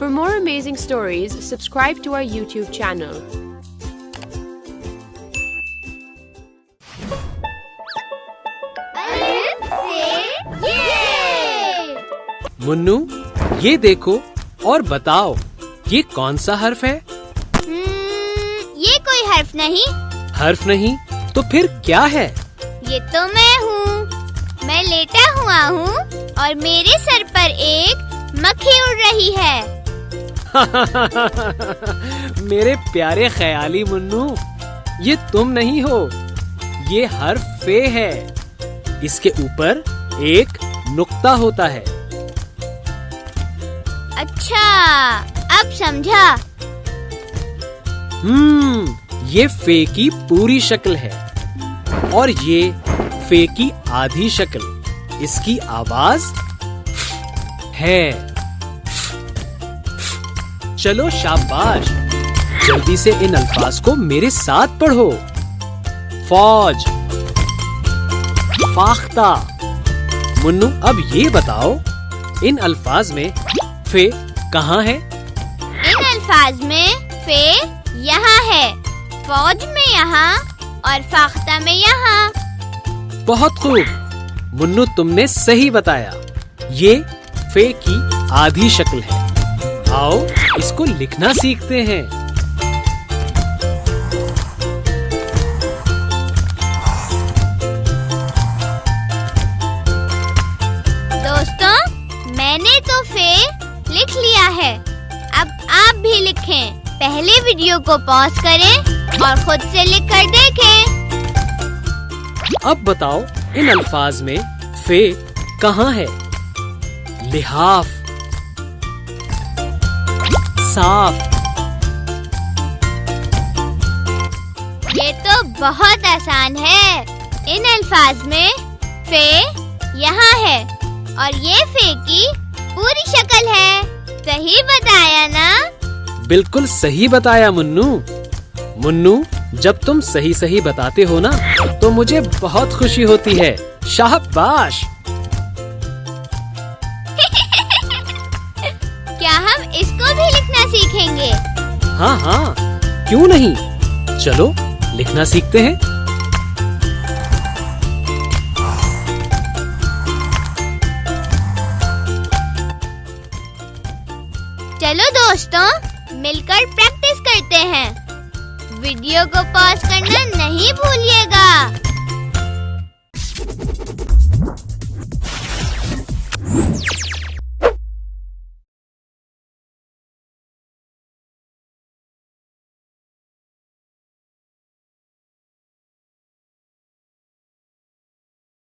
For more amazing stories, subscribe to our YouTube channel. Munnu, ये देखो और बताओ, ये कौन सा हर्फ है? ये कोई हर्फ नहीं। हर्फ नहीं तो फिर क्या है? ये तो मैं हूँ। मैं लेटा हुआ हूँ और मेरे सर पर एक मक्खी उड़ रही है। मेरे प्यारे ख्याली मुन्नू, ये तुम नहीं हो, ये हर्फ फे है। इसके ऊपर एक नुक्ता होता है। अच्छा, अब समझा। ये फे की पूरी शक्ल है और ये फे की आधी शक्ल। इसकी आवाज है। चलो शाबाश, जल्दी से इन अल्फाज को मेरे साथ पढ़ो। फौज, फाख्ता। मुन्नू, अब ये बताओ, इन अल्फाज में फे कहाँ है? इन अल्फाज में फे यहाँ है, फौज में यहाँ और फाख्ता में यहाँ। बहुत खूब मुन्नू, तुमने सही बताया। ये फे की आधी शक्ल है। आओ इसको लिखना सीखते हैं। दोस्तों, मैंने तो फे लिख लिया है। अब आप भी लिखें। पहले वीडियो को पॉज करें और खुद से लिखकर देखें। अब बताओ, इन अल्फाज में फे कहाँ है? लिहाफ, साफ। ये तो बहुत आसान है। इन अल्फाज में फे यहाँ है और ये फे की पूरी शक्ल है। सही बताया ना? बिल्कुल सही बताया मुन्नू। मुन्नू, जब तुम सही सही बताते हो ना, तो मुझे बहुत खुशी होती है। शाबाश। क्या हम इसको भी लिखना सीखेंगे? हाँ हाँ, क्यों नहीं। चलो लिखना सीखते हैं। चलो दोस्तों, मिलकर प्रैक्टिस करते हैं। वीडियो को पॉज करना नहीं भूलिएगा।